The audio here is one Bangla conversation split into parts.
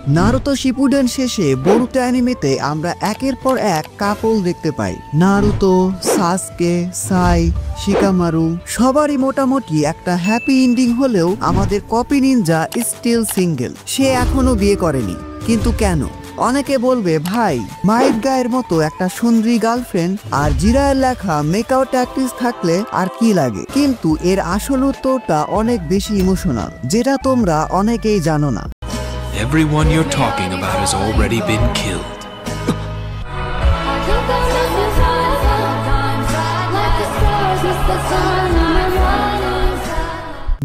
নারুতো শিপুডেন শেষে বোরুটো অ্যানিমেতে আমরা একের পর এক কাপল দেখতে পাই। নারুতো, সাসকে, সাই, শিকামারু সবারই মোটামুটি একটা হ্যাপি এন্ডিং হলেও আমাদের কপি নিনজা স্টিল সিঙ্গেল। সে এখনো বিয়ে করেনি, কিন্তু কেন? অনেকে বলবে ভাই মাইট গায়ের মতো একটা সুন্দরী গার্লফ্রেন্ড আর জিরায়ের লেখা মেকআউট ট্যাকটিস থাকলে আর কি লাগে। কিন্তু এর আসল উত্তরটা অনেক বেশি ইমোশনাল, যেটা তোমরা অনেকেই জানো না। Everyone you're talking about has already been killed.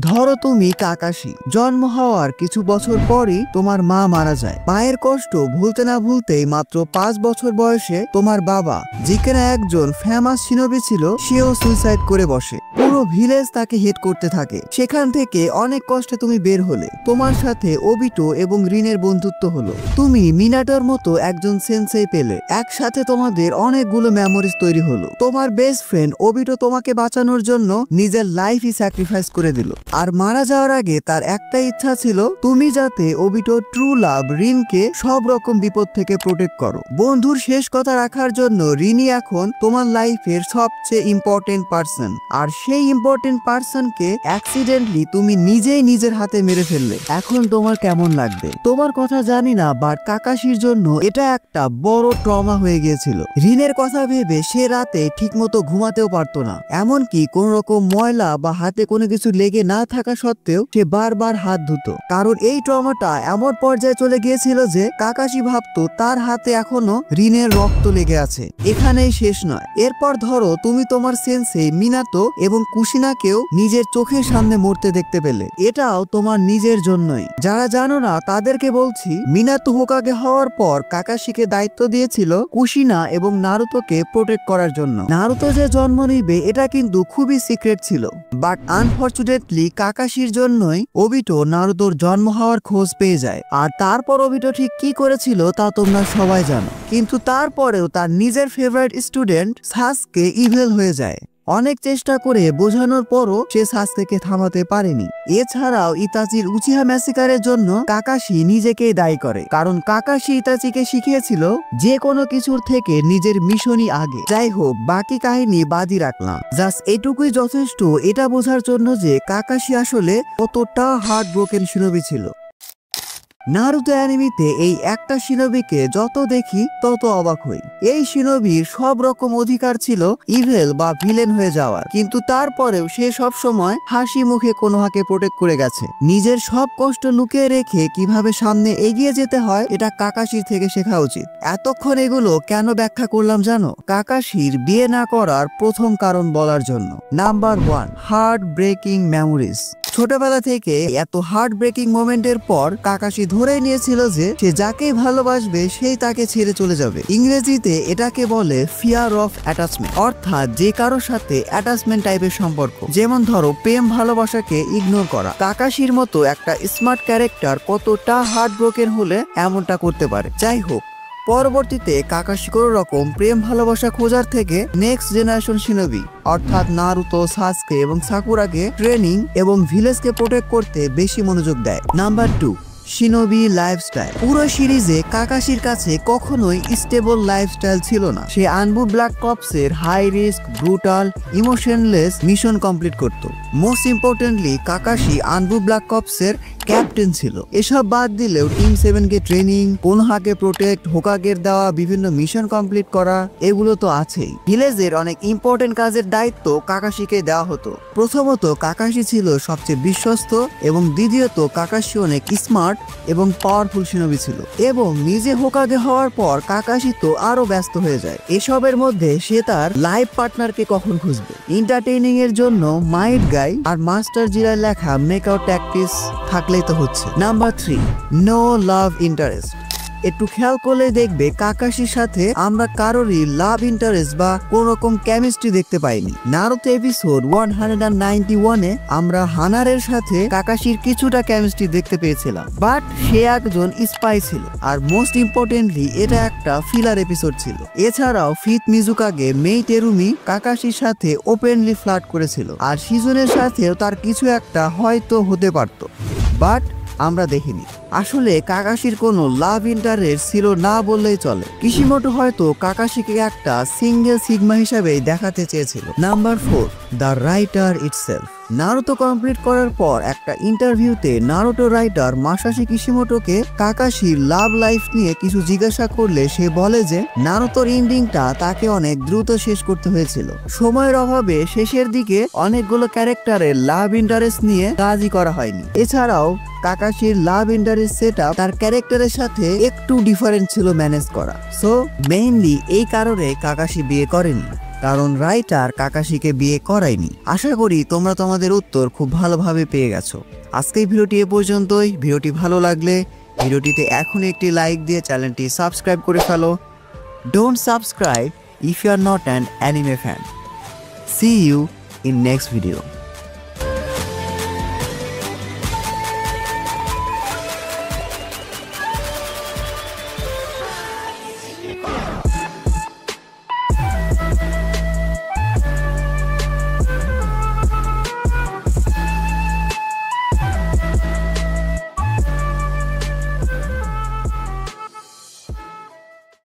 ধরো তুমি কাকাশি, জন্ম হওয়ার কিছু বছর পরই তোমার মা মারা যায়। মায়ের কষ্ট ভুলতে না ভুলতেই মাত্র 5 বছর বয়সে তোমার বাবা, যে কিনা একজন ফেমাস শিনোবি ছিল, সেও সুইসাইড করে বসে। পুরো ভিলেজ তাকে হেট করতে থাকে। সেখান থেকে অনেক কষ্টে তুমি বের হলে। তোমার সাথে ওবিটো এবং রিনের বন্ধুত্ব হলো। তুমি মিনাটোর মতো একজন সেন্সেই পেলে। একসাথে তোমাদের অনেকগুলো মেমোরিজ তৈরি হলো। তোমার বেস্ট ফ্রেন্ড ওবিটো তোমাকে বাঁচানোর জন্য নিজের লাইফই স্যাক্রিফাইস করে দিল। আর মারা যাওয়ার আগে তার একটা ইচ্ছা ছিল, তুমি যাতে ওবিটোর ট্রু লাভ রিনকে সব রকম বিপদ থেকে প্রোটেক্ট করো। বন্ধুর শেষ কথা রাখার জন্য রিনি এখন তোমার লাইফের সবচেয়ে ইম্পর্টেন্ট পার্সন। আর সেই ইম্পর্টেন্ট পার্সনকে অ্যাক্সিডেন্টলি তুমি নিজেই নিজের হাতে মেরে ফেললে। এখন তোমার কেমন লাগবে? তোমার কথা জানি না, বাট কাকাশির জন্য এটা একটা বড় ট্রমা হয়ে গিয়েছিল। রিনের কথা ভেবে সে রাতে ঠিকমতো ঘুমাতেও পারতো না। এমনকি কোন রকম ময়লা বা হাতে কোনো কিছু লেগে না থাকা সত্ত্বেও সে বারবার হাত ধুতো। কারণ এই ট্রমাটা এমন পর্যায়ে চলে গিয়েছিল যে কাকাশি ভাবতো তার হাতে এখনো রিনের রক্ত লেগে আছে। এখানেই শেষ নয়। এরপর ধরো তুমি তোমার সেন্সেই মিনাতো এবং কুশিনাকেও নিজের চোখের সামনে মরতে দেখতে পেলে। এটাও তোমার নিজের জন্যই। যারা জানো না তাদেরকে বলছি, মিনাতো হোকাগে হওয়ার পর কাকাশিকে দায়িত্ব দিয়েছিল কুশিনা এবং নারুতোকে প্রোটেক্ট করার জন্য। নারুতো যে জন্ম নিবে এটা কিন্তু খুবই সিক্রেট ছিল। বাট আনফরচুনেটলি কাকাশির জন্যই ওবিটো নারুতোর জন্ম হওয়ার খোঁজ পেয়ে যায়। আর তারপর ওবিটো ঠিক কি করেছিল তা তোমরা সবাই জানো। কিন্তু তারপরেও তার নিজের ফেভারিট স্টুডেন্ট সাসকে ইভিল হয়ে যায়। অনেক চেষ্টা করে বোঝানোর পরও সে সাসকেকে থামাতে পারেনি। এছাড়াও ইতাচির উচিহা ম্যাসিকারের জন্য কাকাশি নিজেকেই দায়ী করে, কারণ কাকাশি ইতাচিকে শিখিয়েছিল যে কোনো কিছুর থেকে নিজের মিশনই আগে। যাই হোক, বাকি কাহিনী বাদই রাখলাম। জাস্ট এটুকুই যথেষ্ট এটা বোঝার জন্য যে কাকাশি আসলে কতটা হার্ট ব্রোকেন শিনোবি ছিল। নারুতো অ্যানিমেতে এই একটা শিনোবিকে যত দেখি তত অবাক হই। এই শিনোবির সব রকম অধিকার ছিল ইভেল বা ভিলেন হয়ে যাওয়ার, কিন্তু তারপরেও সে সব সময় হাসি মুখে কোনোহাকে প্রোটেক্ট করে গেছে। নিজের সব কষ্ট লুকিয়ে রেখে কিভাবে সামনে এগিয়ে যেতে হয় এটা কাকাশির থেকে শেখা উচিত। এতক্ষণ এগুলো কেন ব্যাখ্যা করলাম জানো? কাকাশির বিয়ে না করার প্রথম কারণ বলার জন্য। Number 1, heart breaking memories. ছোটবেলা থেকে এত হার্ট ব্রেকিং মোমেন্টের পর কাকাশি ধরে নিয়েছিল যে সে যাকেই ভালোবাসবে সেই তাকে ছেড়ে চলে যাবে। ইংরেজিতে এটাকে বলে ফিয়ার অফ অ্যাটাচমেন্ট, অর্থাৎ যে কারোর সাথে অ্যাটাচমেন্ট টাইপের সম্পর্ক। যেমন ধরো প্রেম ভালোবাসাকে ইগনোর করা। কাকাশির মতো একটা স্মার্ট ক্যারেক্টার কতটা হার্ট ব্রোকেন হলে এমনটা করতে পারে। যাই হোক, পরবর্তীতে কাকাশি কোনো রকম প্রেম ভালোবাসা খোঁজার থেকে নেক্সট জেনারেশন শিনোবি অর্থাৎ নারুতো, সাসকে এবং সাকুরাকে ট্রেনিং এবং ভিলেজকে প্রোটেক্ট করতে বেশি মনোযোগ দেয়। নাম্বার 2, শিনোবি লাইফস্টাইল। পুরো সিরিজে কাকাশির কাছে কখনোই স্টেবল লাইফস্টাইল ছিল না। সে আনবু ব্ল্যাক কপসের high risk, brutal, emotionless mission complete করত। Most importantly Kakashi Anbu black কপসের ক্যাপ্টেন ছিল। এসব বাদ দিলেও টিম 7কে ট্রেনিং, কোনোহাকে প্রোটেক্ট, হোকাগের দেওয়া বিভিন্ন মিশন কমপ্লিট করা, এগুলো তো আছেই। ভিলেজের অনেক ইম্পর্টেন্ট কাজের দায়িত্ব কাকাশিকে দেওয়া হতো। প্রথমত কাকাশি ছিল সবচেয়ে বিশ্বস্ত এবং দ্বিতীয়ত কাকাশি অনেক স্মার্ট এবং পাওয়ারফুল শিনোবি ছিল। এবং নিজে হোকাগে হওয়ার পর কাকাশি তো আরো ব্যস্ত হয়ে যায়। এসবের মধ্যে সে তার লাইফ পার্টনারকে কখন খুঁজবে? এন্টারটেইনিং এর জন্য মাইট গাই আর মাস্টার জিরার লেখা মেকআউট ট্যাকটিস থাকলেই তো হচ্ছে। Number 3, no love interest. একটু খেয়াল করলে দেখবে কাকাশির সাথে আমরা কারোরই লাভ ইন্টারেস্ট বা কোন রকম কেমিস্ট্রি দেখতে পাইনি। নারুতো এপিসোড 191-এ আমরা হানারের সাথে কাকাশির কিছুটা কেমিস্ট্রি দেখতে পেয়েছিলাম, বাট সে একজন স্পাই ছিল। আর মোস্ট ইম্পর্টেন্টলি এটা একটা ফিলার এপিসোড ছিল। এছাড়াও ফিথ মিজুকাগে মেই টেরুমি কাকাশির সাথে ওপেনলি ফ্লার্ট করেছিল, আর শিজুনের সাথেও তার কিছু একটা হয়তো হতে পারত, বাট আমরা দেখিনি। আসলে কাকাশির কোনো লাভ ইন্টারেস্ট ছিল না বললেই চলে। কিশিমোটো হয়তো কাকাশিকে একটা সিঙ্গেল সিগমা হিসাবেই দেখাতে চেয়েছিল। Number 4, the writer itself. Naruto complete করার পর একটা ইন্টারভিউতে নারুতো রাইটার মাসাশি কিশিমোটোকে কাকাশির লাভ লাইফ নিয়ে কিছু জিজ্ঞাসা করলে সে বলে যে নারুতোর এন্ডিংটা তাকে অনেক দ্রুত শেষ করতে হয়েছিল। সময়ের অভাবে শেষের দিকে অনেকগুলো ক্যারেক্টারের লাভ ইন্টারেস্ট নিয়ে কাজই করা হয়নি। এছাড়াও কাকাশির লাভ ইন্টারেস্ট সেটআপ তার ক্যারেক্টারের সাথে একটু ডিফারেন্ট ছিল ম্যানেজ করা। সো মেইনলি এই কারণে কাকাশি বিয়ে করেনি, কারণ রাইটার কাকাশিকে বিয়ে করায়নি। আশা করি তোমরা তোমাদের উত্তর খুব ভালোভাবে পেয়ে গেছো। আজকের ভিডিওটি এ পর্যন্তই। ভিডিওটি ভালো লাগলে ভিডিওটিতে এখন একটি লাইক দিয়ে চ্যানেলটি সাবস্ক্রাইব করে ফেলো। Don't subscribe if you are not an anime fan. See you in next video.